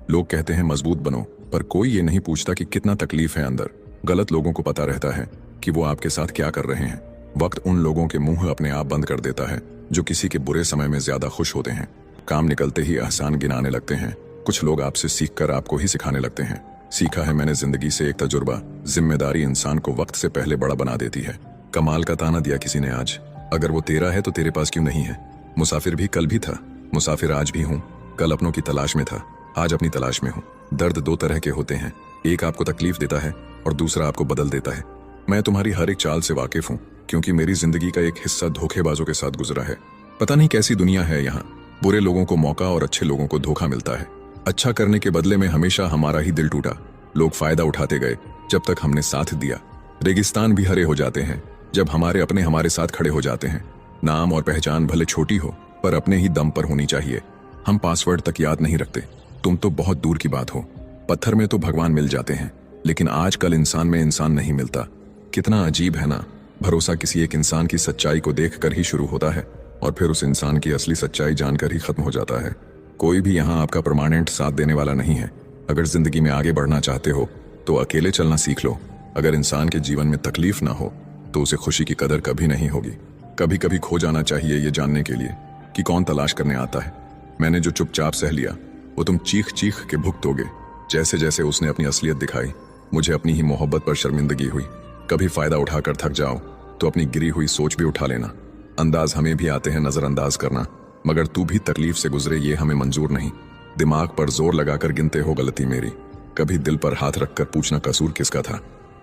लोग कहते हैं मजबूत बनो, पर कोई ये नहीं पूछता कि कितना तकलीफ है अंदर। गलत लोगों को पता रहता है कि वो आपके साथ क्या कर रहे हैं। वक्त उन लोगों के मुंह अपने आप बंद कर देता है जो किसी के बुरे समय में ज्यादा खुश होते हैं। काम निकलते ही एहसान गिनाने लगते हैं। कुछ लोग आपसे सीखकर आपको ही सिखाने लगते हैं। सीखा है मैंने जिंदगी से एक तजुर्बा, जिम्मेदारी इंसान को वक्त से पहले बड़ा बना देती है। कमाल का ताना दिया किसी ने आज, अगर वो तेरा है तो तेरे पास क्यों नहीं है। मुसाफिर भी कल भी था, मुसाफिर आज भी हूँ। कल अपनों की तलाश में था, आज अपनी तलाश में हूँ। दर्द दो तरह के होते हैं, एक आपको तकलीफ देता है और दूसरा आपको बदल देता है। मैं तुम्हारी हर एक चाल से वाकिफ हूँ, क्योंकि मेरी जिंदगी का एक हिस्सा धोखेबाजों के साथ गुजरा है। पता नहीं कैसी दुनिया है यहाँ, बुरे लोगों को मौका और अच्छे लोगों को धोखा मिलता है। अच्छा करने के बदले में हमेशा हमारा ही दिल टूटा। लोग फायदा उठाते गए जब तक हमने साथ दिया। रेगिस्तान भी हरे हो जाते हैं जब हमारे अपने हमारे साथ खड़े हो जाते हैं। नाम और पहचान भले छोटी हो, पर अपने ही दम पर होनी चाहिए। हम पासवर्ड तक याद नहीं रखते, तुम तो बहुत दूर की बात हो। पत्थर में तो भगवान मिल जाते हैं, लेकिन आजकल इंसान में इंसान नहीं मिलता। कितना अजीब है ना। भरोसा किसी एक इंसान की सच्चाई को देखकर ही शुरू होता है और फिर उस इंसान की असली सच्चाई जानकर ही खत्म हो जाता है। कोई भी यहाँ आपका परमानेंट साथ देने वाला नहीं है। अगर जिंदगी में आगे बढ़ना चाहते हो तो अकेले चलना सीख लो। अगर इंसान के जीवन में तकलीफ ना हो तो उसे खुशी की कदर कभी नहीं होगी। कभी कभी खो जाना चाहिए ये जानने के लिए कि कौन तलाश करने आता है। मैंने जो चुपचाप सह लिया वो तुम चीख चीख के भुगतोगे। जैसे जैसे उसने अपनी असलियत दिखाई, मुझे अपनी ही मोहब्बत पर शर्मिंदगी हुई। कभी फायदा उठाकर थक जाओ तो अपनी गिरी हुई सोच भी उठा लेना। अंदाज हमें भी आते हैं नजरअंदाज करना, मगर तू भी तकलीफ से गुजरे ये हमें मंजूर नहीं। दिमाग पर जोर लगाकर गिनते हो गलती मेरी, कभी दिल पर हाथ रखकर पूछना कसूर किसका था।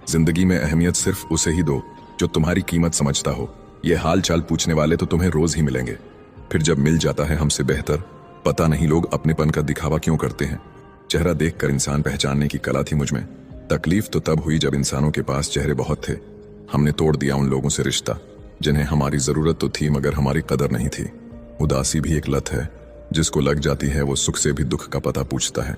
जिंदगी में अहमियत सिर्फ उसे ही दो जो तुम्हारी कीमत समझता हो। ये हाल चाल पूछने वाले तो तुम्हें रोज ही मिलेंगे, फिर जब मिल जाता है हमसे बेहतर, पता नहीं लोग अपनेपन का दिखावा क्यों करते हैं। चेहरा देखकर इंसान पहचानने की कला थी मुझमें। तकलीफ तो तब हुई जब इंसानों के पास चेहरे बहुत थे। हमने तोड़ दिया उन लोगों से रिश्ता जिन्हें हमारी जरूरत तो थी मगर हमारी कदर नहीं थी। उदासी भी एक लत है, जिसको लग जाती है वो सुख से भी दुख का पता पूछता है।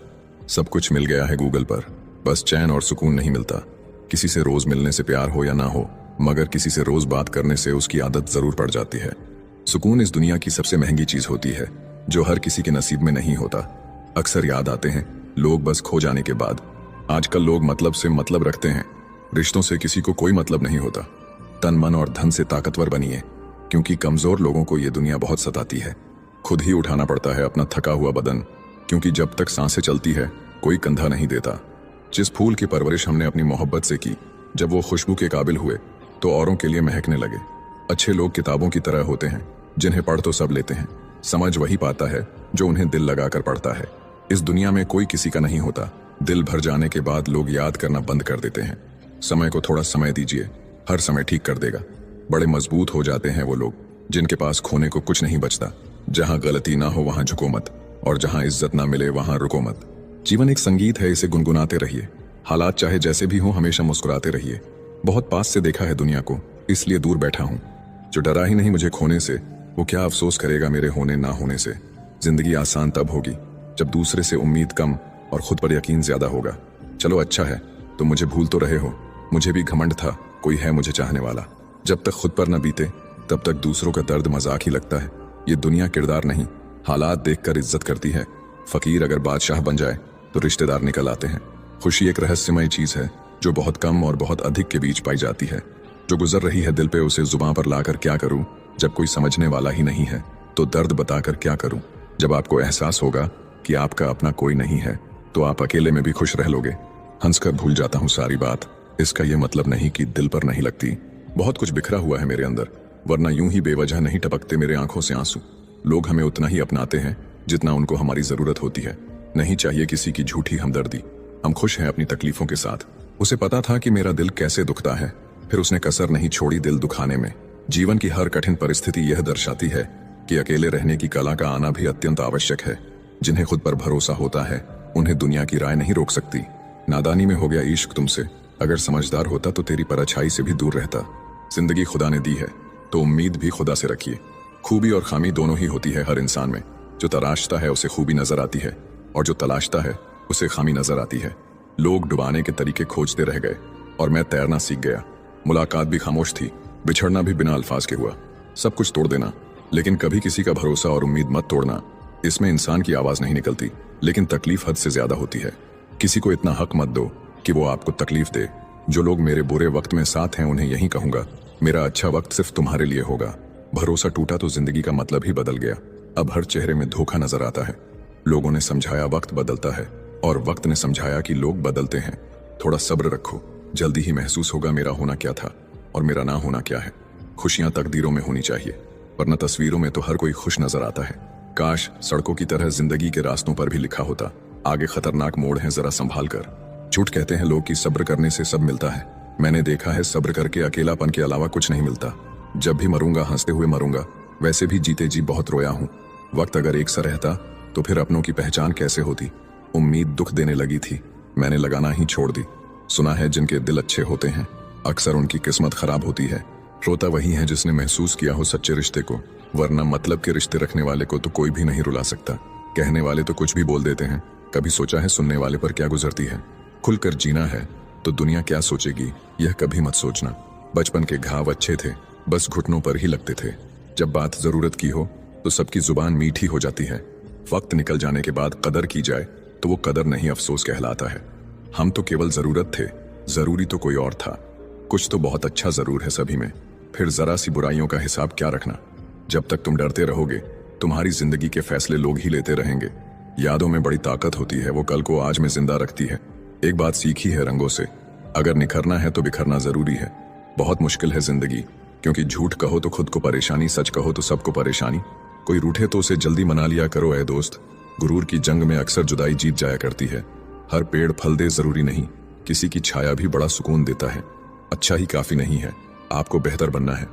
सब कुछ मिल गया है गूगल पर, बस चैन और सुकून नहीं मिलता। किसी से रोज मिलने से प्यार हो या ना हो, मगर किसी से रोज बात करने से उसकी आदत जरूर पड़ जाती है। सुकून इस दुनिया की सबसे महंगी चीज होती है, जो हर किसी के नसीब में नहीं होता। अक्सर याद आते हैं लोग बस खो जाने के बाद। आजकल लोग मतलब से मतलब रखते हैं, रिश्तों से किसी को कोई मतलब नहीं होता। तन मन और धन से ताकतवर बनिए, क्योंकि कमजोर लोगों को ये दुनिया बहुत सताती है। खुद ही उठाना पड़ता है अपना थका हुआ बदन, क्योंकि जब तक सांसें चलती है कोई कंधा नहीं देता। जिस फूल की परवरिश हमने अपनी मोहब्बत से की, जब वो खुशबू के काबिल हुए तो औरों के लिए महकने लगे। अच्छे लोग किताबों की तरह होते हैं, जिन्हें पढ़ तो सब लेते हैं, समझ वही पाता है जो उन्हें दिल लगाकर पढ़ता है। इस दुनिया में कोई किसी का नहीं होता। दिल भर जाने के बाद लोग याद करना बंद कर देते हैं। समय को थोड़ा समय दीजिए, हर समय ठीक कर देगा। बड़े मजबूत हो जाते हैं वो लोग जिनके पास खोने को कुछ नहीं बचता। जहां गलती ना हो वहां झुको मत, और जहां इज्जत ना मिले वहां रुको मत। जीवन एक संगीत है, इसे गुनगुनाते रहिए। हालात चाहे जैसे भी हो हमेशा मुस्कुराते रहिए। बहुत पास से देखा है दुनिया को, इसलिए दूर बैठा हूं। जो डरा ही नहीं मुझे खोने से, वो क्या अफसोस करेगा मेरे होने ना होने से। जिंदगी आसान तब होगी जब दूसरे से उम्मीद कम और खुद पर यकीन ज्यादा होगा। चलो अच्छा है तो मुझे भूल तो रहे हो, मुझे भी घमंड था कोई है मुझे चाहने वाला। जब तक खुद पर न बीते तब तक दूसरों का दर्द मजाक ही लगता है। ये दुनिया किरदार नहीं, हालात देखकर इज्जत करती है। फकीर अगर बादशाह बन जाए तो रिश्तेदार निकल आते हैं। खुशी एक रहस्यमय चीज है जो बहुत कम और बहुत अधिक के बीच पाई जाती है। जो गुजर रही है दिल पे उसे जुबां पर लाकर क्या करूं, जब कोई समझने वाला ही नहीं है तो दर्द बताकर क्या करूं। जब आपको एहसास होगा कि आपका अपना कोई नहीं है तो आप अकेले में भी खुश रह लोगे। हंसकर भूल जाता हूँ सारी बात, इसका यह मतलब नहीं कि दिल पर नहीं लगती। बहुत कुछ बिखरा हुआ है मेरे अंदर, वरना यूं ही बेवजह नहीं टपकते मेरे आंखों से आंसू। लोग हमें उतना ही अपनाते हैं जितना उनको हमारी जरूरत होती है। नहीं चाहिए किसी की झूठी हमदर्दी। हम खुश हैं अपनी तकलीफों के साथ। उसे पता था कि मेरा दिल कैसे दुखता है, फिर उसने कसर नहीं छोड़ी दिल दुखाने में। जीवन की हर कठिन परिस्थिति यह दर्शाती है कि अकेले रहने की कला का आना भी अत्यंत आवश्यक है। जिन्हें खुद पर भरोसा होता है उन्हें दुनिया की राय नहीं रोक सकती। नादानी में हो गया इश्क तुमसे, अगर समझदार होता तो तेरी परछाई से भी दूर रहता। जिंदगी खुदा ने दी है तो उम्मीद भी खुदा से रखिए। खूबी और खामी दोनों ही होती है हर इंसान में। जो तराशता है उसे खूबी नजर आती है, और जो तलाशता है उसे खामी नजर आती है। लोग डुबाने के तरीके खोजते रह गए और मैं तैरना सीख गया। मुलाकात भी खामोश थी, बिछड़ना भी बिना अल्फाज के हुआ। सब कुछ तोड़ देना, लेकिन कभी किसी का भरोसा और उम्मीद मत तोड़ना। इसमें इंसान की आवाज नहीं निकलती, लेकिन तकलीफ हद से ज्यादा होती है। किसी को इतना हक मत दो कि वो आपको तकलीफ दे। जो लोग मेरे बुरे वक्त में साथ हैं उन्हें यही कहूंगा, मेरा अच्छा वक्त सिर्फ तुम्हारे लिए होगा। भरोसा टूटा तो जिंदगी का मतलब ही बदल गया। अब हर चेहरे में धोखा नजर आता है। लोगों ने समझाया वक्त बदलता है, और वक्त ने समझाया कि लोग बदलते हैं। थोड़ा सब्र रखो, जल्दी ही महसूस होगा मेरा होना क्या था और मेरा ना होना क्या है। खुशियां तकदीरों में होनी चाहिए, वरना तस्वीरों में तो हर कोई खुश नजर आता है। काश सड़कों की तरह जिंदगी के रास्तों पर भी लिखा होता, आगे खतरनाक मोड़ है, जरा संभाल कर। झूठ कहते हैं लोग कि सब्र करने से सब मिलता है। मैंने देखा है सब्र करके अकेलापन के अलावा कुछ नहीं मिलता। जब भी मरूंगा हंसते हुए मरूंगा। वैसे भी जीते जी बहुत रोया हूं। वक्त अगर एक सा रहता तो फिर अपनों की पहचान कैसे होती। उम्मीद दुख देने लगी थी, मैंने लगाना ही छोड़ दी। सुना है जिनके दिल अच्छे होते हैं अक्सर उनकी किस्मत खराब होती है। रोता वही है जिसने महसूस किया हो सच्चे रिश्ते को, वरना मतलब के रिश्ते रखने वाले को तो कोई भी नहीं रुला सकता। कहने वाले तो कुछ भी बोल देते हैं, कभी सोचा है सुनने वाले पर क्या गुजरती है। खुलकर जीना है तो दुनिया क्या सोचेगी यह कभी मत सोचना। बचपन के घाव अच्छे थे, बस घुटनों पर ही लगते थे। जब बात जरूरत की हो तो सबकी जुबान मीठी हो जाती है। वक्त निकल जाने के बाद कदर की जाए तो वो कदर नहीं अफसोस कहलाता है। हम तो केवल जरूरत थे, जरूरी तो कोई और था। कुछ तो बहुत अच्छा जरूर है सभी में, फिर जरा सी बुराइयों का हिसाब क्या रखना। जब तक तुम डरते रहोगे तुम्हारी जिंदगी के फैसले लोग ही लेते रहेंगे। यादों में बड़ी ताकत होती है, वो कल को आज में जिंदा रखती है। एक बात सीखी है रंगों से, अगर निखरना है तो बिखरना जरूरी है। बहुत मुश्किल है जिंदगी, क्योंकि झूठ कहो तो खुद को परेशानी, सच कहो तो सबको परेशानी। कोई रूठे तो उसे जल्दी मना लिया करो ऐ दोस्त। गुरूर की जंग में अक्सर जुदाई जीत जाया करती है। हर पेड़ फल दे जरूरी नहीं, किसी की छाया भी बड़ा सुकून देता है। अच्छा ही काफी नहीं है, आपको बेहतर बनना है।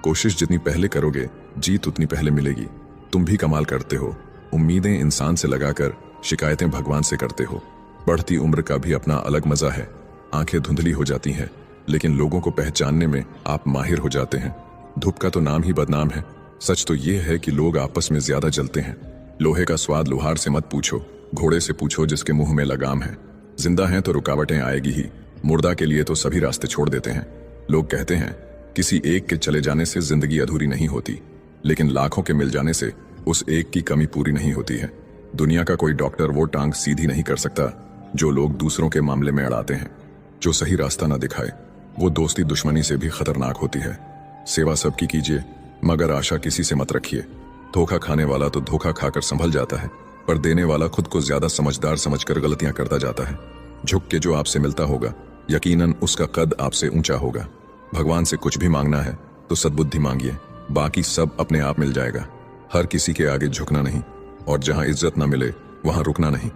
कोशिश जितनी पहले करोगे जीत उतनी पहले मिलेगी। तुम भी कमाल करते हो, उम्मीदें इंसान से लगाकर शिकायतें भगवान से करते हो। बढ़ती उम्र का भी अपना अलग मजा है। आंखें धुंधली हो जाती हैं, लेकिन लोगों को पहचानने में आप माहिर हो जाते हैं। धूप का तो नाम ही बदनाम है। सच तो ये है कि लोग आपस में ज्यादा जलते हैं। लोहे का स्वाद लोहार से मत पूछो, घोड़े से पूछो जिसके मुंह में लगाम है। जिंदा हैं तो रुकावटें आएगी ही, मुर्दा के लिए तो सभी रास्ते छोड़ देते हैं। लोग कहते हैं किसी एक के चले जाने से जिंदगी अधूरी नहीं होती, लेकिन लाखों के मिल जाने से उस एक की कमी पूरी नहीं होती है। दुनिया का कोई डॉक्टर वो टांग सीधी नहीं कर सकता जो लोग दूसरों के मामले में अड़ाते हैं। जो सही रास्ता ना दिखाए वो दोस्ती दुश्मनी से भी खतरनाक होती है। सेवा सबकी कीजिए, मगर आशा किसी से मत रखिए। धोखा खाने वाला तो धोखा खाकर संभल जाता है, पर देने वाला खुद को ज्यादा समझदार समझकर गलतियां करता जाता है। झुक के जो आपसे मिलता होगा यकीनन उसका कद आपसे ऊंचा होगा। भगवान से कुछ भी मांगना है तो सद्बुद्धि मांगिए, बाकी सब अपने आप मिल जाएगा। हर किसी के आगे झुकना नहीं, और जहां इज्जत ना मिले वहां रुकना नहीं।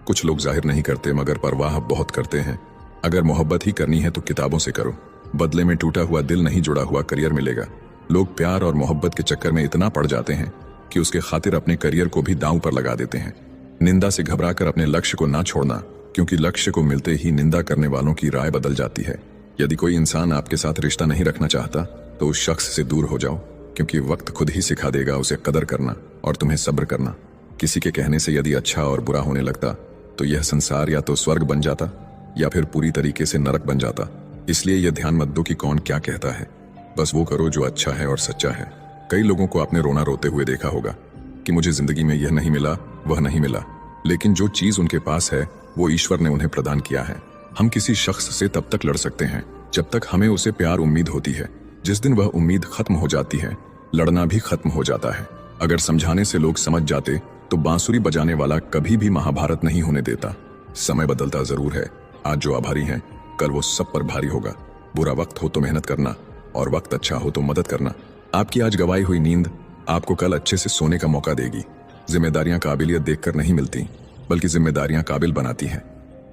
कुछ लोग जाहिर नहीं करते मगर परवाह बहुत करते हैं। अगर मोहब्बत ही करनी है तो किताबों से करो, बदले में टूटा हुआ दिल नहीं जुड़ा हुआ करियर मिलेगा। लोग प्यार और मोहब्बत के चक्कर में इतना पड़ जाते हैं कि उसके खातिर अपने करियर को भी दांव पर लगा देते हैं। निंदा से घबराकर अपने लक्ष्य को ना छोड़ना, क्योंकि लक्ष्य को मिलते ही निंदा करने वालों की राय बदल जाती है। यदि कोई इंसान आपके साथ रिश्ता नहीं रखना चाहता तो उस शख्स से दूर हो जाओ, क्योंकि वक्त खुद ही सिखा देगा उसे कदर करना और तुम्हें सब्र करना। किसी के कहने से यदि अच्छा और बुरा होने लगता तो यह संसार या तो स्वर्ग बन जाता या फिर पूरी तरीके से नरक बन जाता। इसलिए यह ध्यान मत दो कि कौन क्या कहता है, बस वो करो जो अच्छा है और सच्चा है। कई लोगों को आपने रोना रोते हुए देखा होगा कि मुझे जिंदगी में यह नहीं मिला, वह नहीं मिला, लेकिन जो चीज उनके पास है वो ईश्वर ने उन्हें प्रदान किया है। हम किसी शख्स से तब तक लड़ सकते हैं जब तक हमें उसे प्यार उम्मीद होती है। जिस दिन वह उम्मीद खत्म हो जाती है लड़ना भी खत्म हो जाता है। अगर समझाने से लोग समझ जाते तो बांसुरी बजाने वाला कभी भी महाभारत नहीं होने देता। समय बदलता जरूर है, आज जो आभारी हैं कल वो सब पर भारी होगा। बुरा वक्त हो तो मेहनत करना, और वक्त अच्छा हो तो मदद करना। आपकी आज गवाई हुई नींद आपको कल अच्छे से सोने का मौका देगी। जिम्मेदारियां काबिलियत देखकर नहीं मिलती, बल्कि जिम्मेदारियां काबिल बनाती हैं।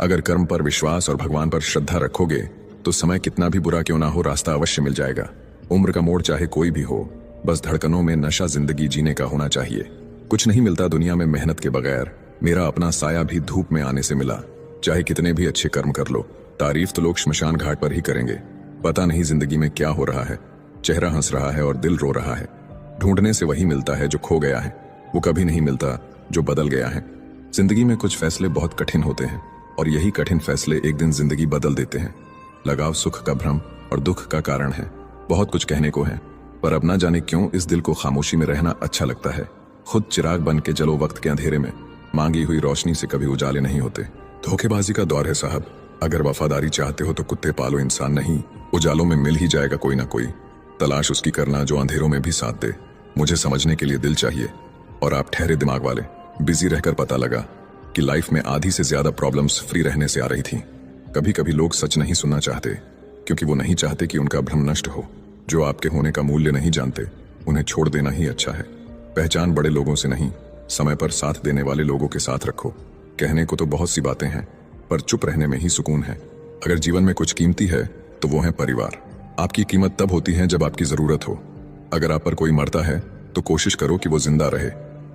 अगर कर्म पर विश्वास और भगवान पर श्रद्धा रखोगे तो समय कितना भी बुरा क्यों ना हो रास्ता अवश्य मिल जाएगा। उम्र का मोड़ चाहे कोई भी हो, बस धड़कनों में नशा जिंदगी जीने का होना चाहिए। कुछ नहीं मिलता दुनिया में मेहनत के बगैर। मेरा अपना साया भी धूप में आने से मिला। चाहे कितने भी अच्छे कर्म कर लो, तारीफ तो लोग श्मशान घाट पर ही करेंगे। पता नहीं जिंदगी में क्या हो रहा है, चेहरा हंस रहा है और दिल रो रहा है। ढूंढने से वही मिलता है जो खो गया है, वो कभी नहीं मिलता जो बदल गया है। जिंदगी में कुछ फैसले बहुत कठिन होते हैं, और यही कठिन फैसले एक दिन जिंदगी बदल देते हैं। लगाव सुख का भ्रम और दुख का कारण है। बहुत कुछ कहने को है, पर अब ना जाने क्यों इस दिल को खामोशी में रहना अच्छा लगता है। खुद चिराग बन के जलो वक्त के अंधेरे में, मांगी हुई रोशनी से कभी उजाले नहीं होते। धोखेबाजी का दौर है साहब। अगर वफादारी चाहते हो तो कुत्ते पालो, इंसान नहीं। उजालों में मिल ही जाएगा कोई ना कोई। तलाश उसकी करना जो अंधेरों में भी साथ दे। मुझे समझने के लिए दिल चाहिए और आप ठहरे दिमाग वाले। बिजी रहकर पता लगा कि लाइफ में आधी से ज्यादा प्रॉब्लम्स फ्री रहने से आ रही थी। कभी कभी लोग सच नहीं सुनना चाहते क्योंकि वो नहीं चाहते कि उनका भ्रम नष्ट हो। जो आपके होने का मूल्य नहीं जानते उन्हें छोड़ देना ही अच्छा है। पहचान बड़े लोगों से नहीं, समय पर साथ देने वाले लोगों के साथ रखो। कहने को तो बहुत सी बातें हैं पर चुप रहने में ही सुकून है। अगर जीवन में कुछ कीमती है तो वो है परिवार। आपकी कीमत तब होती है जब आपकी जरूरत हो। अगर आप पर कोई मरता है तो कोशिश करो कि वो जिंदा रहे।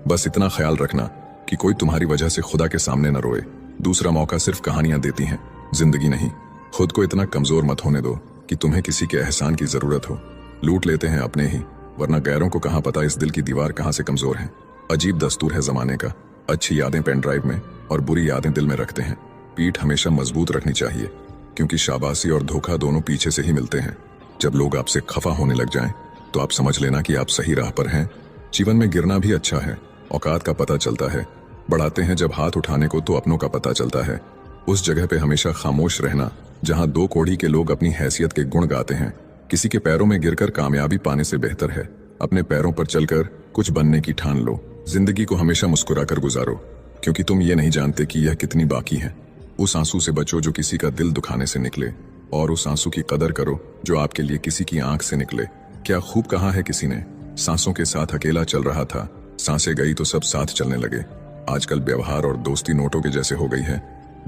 बस इतना ख्याल रखना कि कोई तुम्हारी वजह से खुदा के सामने न रोए। दूसरा मौका सिर्फ कहानियां देती हैं, जिंदगी नहीं। खुद को इतना कमजोर मत होने दो कि तुम्हें किसी के एहसान की जरूरत हो। लूट लेते हैं अपने ही, वरना गैरों को कहां पता इस दिल की दीवार कहां से कमजोर है। अजीब दस्तूर है जमाने का। अच्छी यादें पेन ड्राइव में और बुरी यादें दिल में रखते हैं। पीठ हमेशा मजबूत रखनी चाहिए क्योंकि शाबाशी और धोखा दोनों पीछे से ही मिलते हैं। जब लोग आपसे खफा होने लग जाएं तो आप समझ लेना कि आप सही राह पर हैं। जीवन में गिरना भी अच्छा है, औकात का पता चलता है। बढ़ाते हैं जब हाथ उठाने को तो अपनों का पता चलता है। उस जगह पे हमेशा खामोश रहना जहां दो कोड़ी के लोग अपनी हैसियत के गुण गाते हैं। किसी के पैरों में गिरकर कामयाबी पाने से बेहतर है अपने पैरों पर चलकर कुछ बनने की ठान लो। जिंदगी को हमेशा मुस्कुराकर गुजारो क्योंकि तुम ये नहीं जानते कि यह कितनी बाकी है। उस आंसू से बचो जो किसी का दिल दुखाने से निकले और उस आंसू की कदर करो जो आपके लिए किसी की आंख से निकले। क्या खूब कहा है किसी ने, सांसों के साथ अकेला चल रहा था, सांसें गई तो सब साथ चलने लगे। आजकल व्यवहार और दोस्ती नोटों के जैसे हो गई है।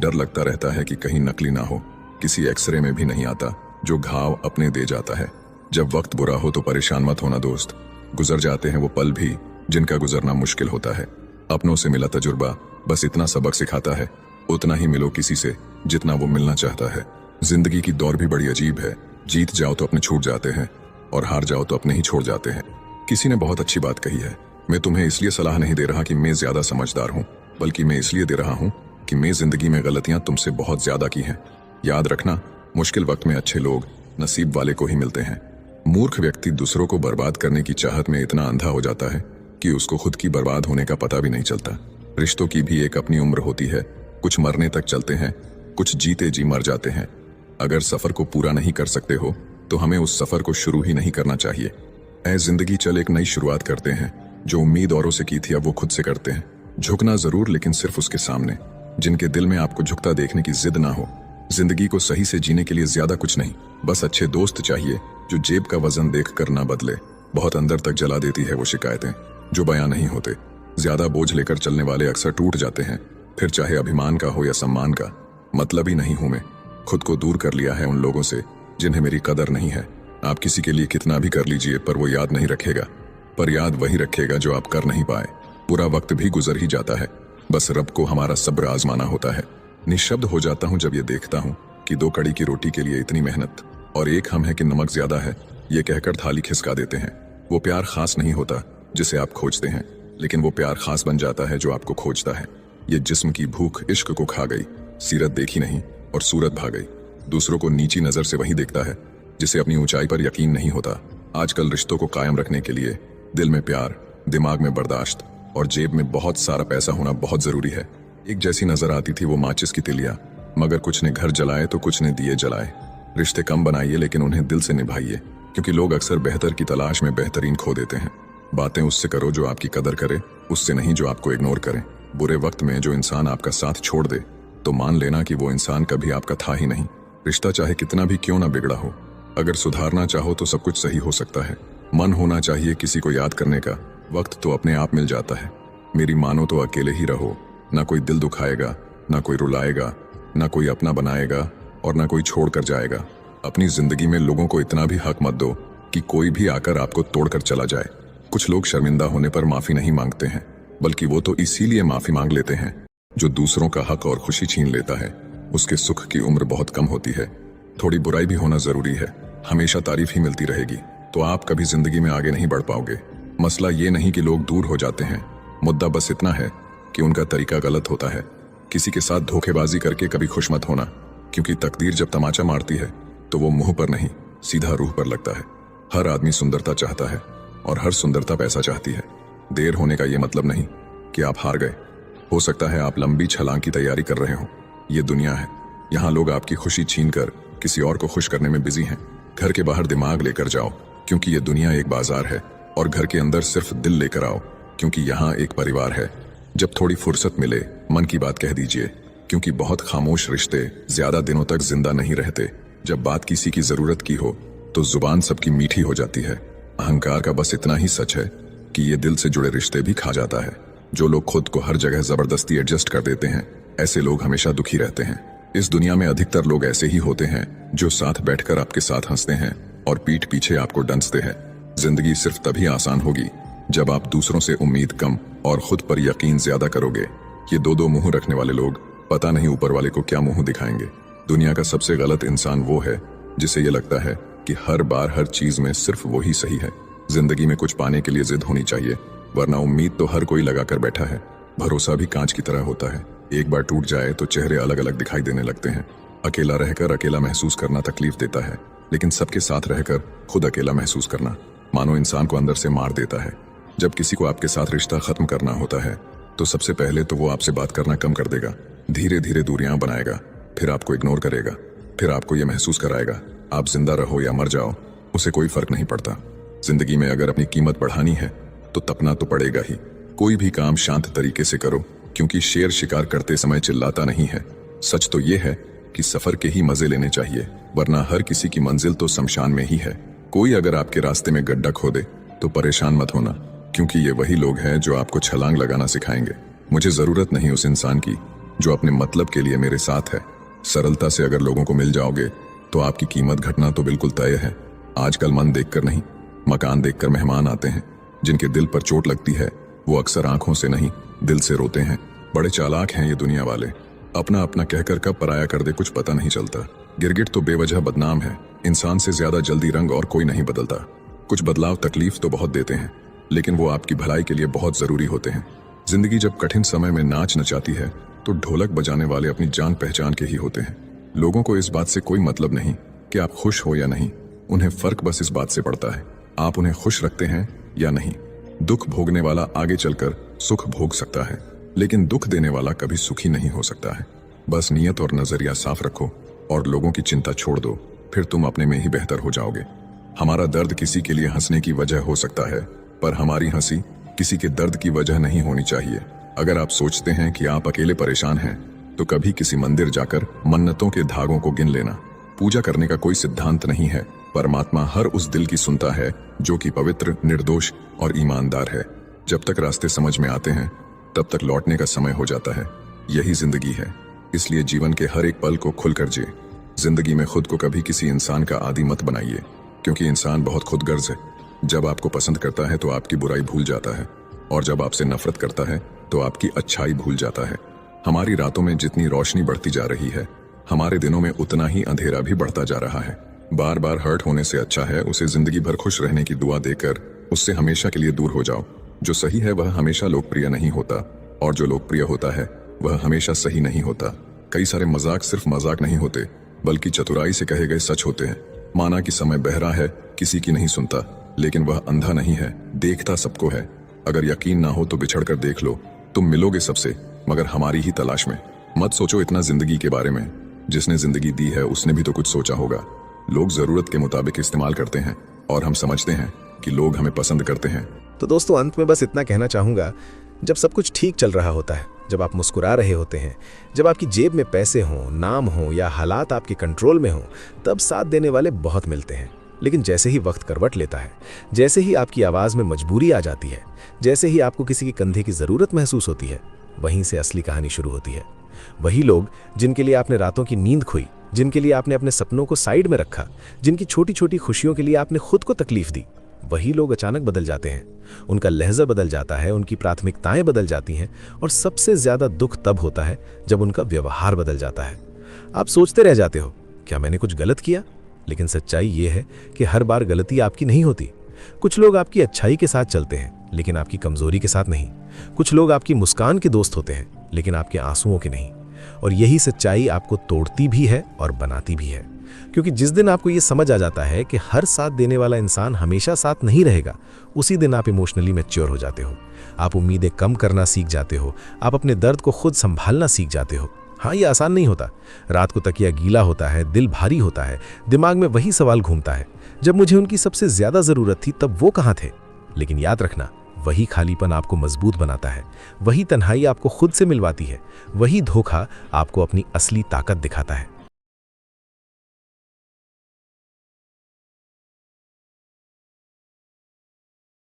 डर लगता रहता है कि कहीं नकली ना हो। किसी एक्सरे में भी नहीं आता जो घाव अपने दे जाता है। जब वक्त बुरा हो तो परेशान मत होना दोस्त। गुजर जाते हैं वो पल भी जिनका गुजरना मुश्किल होता है। अपनों से मिला तजुर्बा बस इतना सबक सिखाता है, उतना ही मिलो किसी से जितना वो मिलना चाहता है। जिंदगी की दौर भी बड़ी अजीब है। जीत जाओ तो अपने छूट जाते हैं और हार जाओ तो अपने ही छोड़ जाते हैं। किसी ने बहुत अच्छी बात कही है। मैं तुम्हें इसलिए सलाह नहीं दे रहा कि मैं ज्यादा समझदार हूं, बल्कि मैं इसलिए दे रहा हूं कि मैं जिंदगी में गलतियां तुमसे बहुत ज्यादा की हैं। याद रखना, मुश्किल वक्त में अच्छे लोग नसीब वाले को ही मिलते हैं। मूर्ख व्यक्ति दूसरों को बर्बाद करने की चाहत में इतना अंधा हो जाता है कि उसको खुद की बर्बाद होने का पता भी नहीं चलता। रिश्तों की भी एक अपनी उम्र होती है। कुछ मरने तक चलते हैं, कुछ जीते जी मर जाते हैं। अगर सफर को पूरा नहीं कर सकते हो तो हमें उस सफर को शुरू ही नहीं करना चाहिए। ऐ जिंदगी चल एक नई शुरुआत करते हैं। जो उम्मीद औरों से की थी अब वो खुद से करते हैं। झुकना जरूर, लेकिन सिर्फ उसके सामने जिनके दिल में आपको झुकता देखने की जिद ना हो। जिंदगी को सही से जीने के लिए ज्यादा कुछ नहीं, बस अच्छे दोस्त चाहिए जो जेब का वजन देख कर ना बदले। बहुत अंदर तक जला देती है वो शिकायतें जो बयां नहीं होते। ज्यादा बोझ लेकर चलने वाले अक्सर टूट जाते हैं, फिर चाहे अभिमान का हो या सम्मान का। मतलब ही नहीं हूं मैं। खुद को दूर कर लिया है उन लोगों से जिन्हें मेरी कदर नहीं है। आप किसी के लिए कितना भी कर लीजिए पर वो याद नहीं रखेगा, पर याद वही रखेगा जो आप कर नहीं पाए। पूरा वक्त भी गुजर ही जाता है, बस रब को हमारा सब्र आजमाना होता है। निशब्द हो जाता हूं जब ये देखता हूं कि 2 कड़ी की रोटी के लिए इतनी मेहनत और एक हम है कि नमक ज्यादा है ये कहकर थाली खिसका देते हैं। वो प्यार खास नहीं होता जिसे आप खोजते हैं, लेकिन वो प्यार खास बन जाता है जो आपको खोजता है। ये जिस्म की भूख इश्क को खा गई, सीरत देखी नहीं और सूरत भाग गई। दूसरों को नीची नजर से वही देखता है जिसे अपनी ऊंचाई पर यकीन नहीं होता। आजकल रिश्तों को कायम रखने के लिए दिल में प्यार, दिमाग में बर्दाश्त और जेब में बहुत सारा पैसा होना बहुत जरूरी है। एक जैसी नजर आती थी वो माचिस की तिलियां, मगर कुछ ने घर जलाए तो कुछ ने दिए जलाए। रिश्ते कम बनाइए लेकिन उन्हें दिल से निभाइए, क्योंकि लोग अक्सर बेहतर की तलाश में बेहतरीन खो देते हैं। बातें उससे करो जो आपकी कदर करे, उससे नहीं जो आपको इग्नोर करे। बुरे वक्त में जो इंसान आपका साथ छोड़ दे तो मान लेना कि वो इंसान कभी आपका था ही नहीं। रिश्ता चाहे कितना भी क्यों ना बिगड़ा हो, अगर सुधारना चाहो तो सब कुछ सही हो सकता है। मन होना चाहिए किसी को याद करने का, वक्त तो अपने आप मिल जाता है। मेरी मानो तो अकेले ही रहो, ना कोई दिल दुखाएगा, ना कोई रुलाएगा, ना कोई अपना बनाएगा और ना कोई छोड़ कर जाएगा। अपनी जिंदगी में लोगों को इतना भी हक मत दो कि कोई भी आकर आपको तोड़कर चला जाए। कुछ लोग शर्मिंदा होने पर माफी नहीं मांगते हैं, बल्कि वो तो इसीलिए माफी मांग लेते हैं। जो दूसरों का हक और खुशी छीन लेता है उसके सुख की उम्र बहुत कम होती है। थोड़ी बुराई भी होना जरूरी है, हमेशा तारीफ ही मिलती रहेगी तो आप कभी जिंदगी में आगे नहीं बढ़ पाओगे। मसला ये नहीं कि लोग दूर हो जाते हैं, मुद्दा बस इतना है कि उनका तरीका गलत होता है। किसी के साथ धोखेबाजी करके कभी खुश मत होना, क्योंकि तकदीर जब तमाचा मारती है तो वो मुंह पर नहीं सीधा रूह पर लगता है। हर आदमी सुंदरता चाहता है और हर सुंदरता पैसा चाहती है। देर होने का ये मतलब नहीं कि आप हार गए, हो सकता है आप लंबी छलांग की तैयारी कर रहे हो। ये दुनिया है, यहाँ लोग आपकी खुशी छीनकर किसी और को खुश करने में बिजी हैं। घर के बाहर दिमाग लेकर जाओ, क्योंकि ये दुनिया एक बाजार है, और घर के अंदर सिर्फ दिल लेकर आओ, क्योंकि यहाँ एक परिवार है। जब थोड़ी फुर्सत मिले मन की बात कह दीजिए, क्योंकि बहुत खामोश रिश्ते ज्यादा दिनों तक जिंदा नहीं रहते। जब बात किसी की जरूरत की हो तो जुबान सबकी मीठी हो जाती है। अहंकार का बस इतना ही सच है कि ये दिल से जुड़े रिश्ते भी खा जाता है। जो लोग खुद को हर जगह जबरदस्ती एडजस्ट कर देते हैं, ऐसे लोग हमेशा दुखी रहते हैं। इस दुनिया में अधिकतर लोग ऐसे ही होते हैं जो साथ बैठकर आपके साथ हंसते हैं और पीठ पीछे आपको डंसते हैं। जिंदगी सिर्फ तभी आसान होगी जब आप दूसरों से उम्मीद कम और खुद पर यकीन ज्यादा करोगे। ये दो मुंह रखने वाले लोग पता नहीं ऊपर वाले को क्या मुंह दिखाएंगे। दुनिया का सबसे गलत इंसान वो है जिसे ये लगता है कि हर बार हर चीज में सिर्फ वो ही सही है। जिंदगी में कुछ पाने के लिए जिद होनी चाहिए, वरना उम्मीद तो हर कोई लगा कर बैठा है। भरोसा भी कांच की तरह होता है, एक बार टूट जाए तो चेहरे अलग अलग दिखाई देने लगते हैं। अकेला रहकर अकेला महसूस करना तकलीफ देता है, लेकिन सबके साथ रहकर खुद अकेला महसूस करना मानो इंसान को अंदर से मार देता है। जब किसी को आपके साथ रिश्ता खत्म करना होता है तो सबसे पहले तो वो आपसे बात करना कम कर देगा, धीरे धीरे दूरियां बनाएगा, फिर आपको इग्नोर करेगा, फिर आपको यह महसूस कराएगा आप जिंदा रहो या मर जाओ, उसे कोई फर्क नहीं पड़ता। जिंदगी में अगर अपनी कीमत बढ़ानी है तो तपना तो पड़ेगा ही। कोई भी काम शांत तरीके से करो, क्योंकि शेर शिकार करते समय चिल्लाता नहीं है। सच तो ये है कि सफर के ही मजे लेने चाहिए, वरना हर किसी की मंजिल तो शमशान में ही है। कोई अगर आपके रास्ते में गड्ढा खोदे तो परेशान मत होना, क्योंकि ये वही लोग हैं जो आपको छलांग लगाना सिखाएंगे। मुझे जरूरत नहीं उस इंसान की जो अपने मतलब के लिए मेरे साथ है। सरलता से अगर लोगों को मिल जाओगे तो आपकी कीमत घटना तो बिल्कुल तय है। आजकल मन देखकर नहीं, मकान देखकर मेहमान आते हैं। जिनके दिल पर चोट लगती है वो अक्सर आंखों से नहीं दिल से रोते हैं। बड़े चालाक हैं ये दुनिया वाले, अपना अपना कहकर कब पराया कर दे कुछ पता नहीं चलता। गिरगिट तो बेवजह बदनाम है, इंसान से ज्यादा जल्दी रंग और कोई नहीं बदलता। कुछ बदलाव तकलीफ तो बहुत देते हैं, लेकिन वो आपकी भलाई के लिए बहुत जरूरी होते हैं। जिंदगी जब कठिन समय में नाच नचाती है तो ढोलक बजाने वाले अपनी जान पहचान के ही होते हैं। लोगों को इस बात से कोई मतलब नहीं कि आप खुश हो या नहीं, उन्हें फर्क बस इस बात से पड़ता है आप उन्हें खुश रखते हैं या नहीं। दुख भोगने वाला आगे चलकर सुख भोग सकता है, लेकिन दुख देने वाला कभी सुखी नहीं हो सकता है। बस नियत और नजरिया साफ रखो और लोगों की चिंता छोड़ दो, फिर तुम अपने में ही बेहतर हो जाओगे। हमारा दर्द किसी के लिए हंसने की वजह हो सकता है, पर हमारी हंसी किसी के दर्द की वजह नहीं होनी चाहिए। अगर आप सोचते हैं कि आप अकेले परेशान हैं तो कभी किसी मंदिर जाकर मन्नतों के धागों को गिन लेना। पूजा करने का कोई सिद्धांत नहीं है, परमात्मा हर उस दिल की सुनता है जो कि पवित्र, निर्दोष और ईमानदार है। जब तक रास्ते समझ में आते हैं तब तक लौटने का समय हो जाता है। यही जिंदगी है, इसलिए जीवन के हर एक पल को खुलकर जिए। जिंदगी में खुद को कभी किसी इंसान का आदी मत बनाइए, क्योंकि इंसान बहुत खुदगर्ज है। जब आपको पसंद करता है तो आपकी बुराई भूल जाता है, और जब आपसे नफरत करता है तो आपकी अच्छाई भूल जाता है। हमारी रातों में जितनी रोशनी बढ़ती जा रही है, हमारे दिनों में उतना ही अंधेरा भी बढ़ता जा रहा है। बार बार हर्ट होने से अच्छा है उसे जिंदगी भर खुश रहने की दुआ देकर उससे हमेशा के लिए दूर हो जाओ। जो सही है वह हमेशा लोकप्रिय नहीं होता, और जो लोकप्रिय होता है वह हमेशा सही नहीं होता। कई सारे मजाक सिर्फ मजाक नहीं होते, बल्कि चतुराई से कहे गए सच होते हैं। माना कि समय बहरा है, किसी की नहीं सुनता, लेकिन वह अंधा नहीं है, देखता सबको है। अगर यकीन ना हो तो बिछड़ कर देख लो, तुम मिलोगे सबसे, मगर हमारी ही तलाश में। मत सोचो इतना जिंदगी के बारे में, जिसने जिंदगी दी है उसने भी तो कुछ सोचा होगा। लोग जरूरत के मुताबिक इस्तेमाल करते हैं और हम समझते हैं कि लोग हमें पसंद करते हैं। तो दोस्तों, अंत में बस इतना कहना चाहूंगा, जब सब कुछ ठीक चल रहा होता है, जब आप मुस्कुरा रहे होते हैं, जब आपकी जेब में पैसे हों, नाम हो या हालात आपके कंट्रोल में हों, तब साथ देने वाले बहुत मिलते हैं। लेकिन जैसे ही वक्त करवट लेता है, जैसे ही आपकी आवाज़ में मजबूरी आ जाती है, जैसे ही आपको किसी के कंधे की ज़रूरत महसूस होती है, वहीं से असली कहानी शुरू होती है। वही लोग जिनके लिए आपने रातों की नींद खोई, जिनके लिए आपने अपने सपनों को साइड में रखा, जिनकी छोटी छोटी खुशियों के लिए आपने खुद को तकलीफ दी, वही लोग अचानक बदल जाते हैं। उनका लहजा बदल जाता है, उनकी प्राथमिकताएं बदल जाती हैं, और सबसे ज्यादा दुख तब होता है जब उनका व्यवहार बदल जाता है। आप सोचते रह जाते हो, क्या मैंने कुछ गलत किया? लेकिन सच्चाई ये है कि हर बार गलती आपकी नहीं होती। कुछ लोग आपकी अच्छाई के साथ चलते हैं, लेकिन आपकी कमजोरी के साथ नहीं। कुछ लोग आपकी मुस्कान के दोस्त होते हैं, लेकिन आपके आंसुओं के नहीं। और यही सच्चाई आपको तोड़ती भी है और बनाती भी है। क्योंकि जिस दिन आपको ये समझ आ जाता है कि हर साथ देने वाला इंसान हमेशा साथ नहीं रहेगा, उसी दिन आप इमोशनली मैच्योर हो जाते हो। आप उम्मीदें कम करना सीख जाते हो, आप अपने दर्द को खुद संभालना सीख जाते हो। हाँ, ये आसान नहीं होता। रात को तकिया गीला होता है, दिल भारी होता है, दिमाग में वही सवाल घूमता है, जब मुझे उनकी सबसे ज्यादा जरूरत थी तब वो कहाँ थे। लेकिन याद रखना, वही खालीपन आपको मजबूत बनाता है, वही तन्हाई आपको खुद से मिलवाती है, वही धोखा आपको अपनी असली ताकत दिखाता है।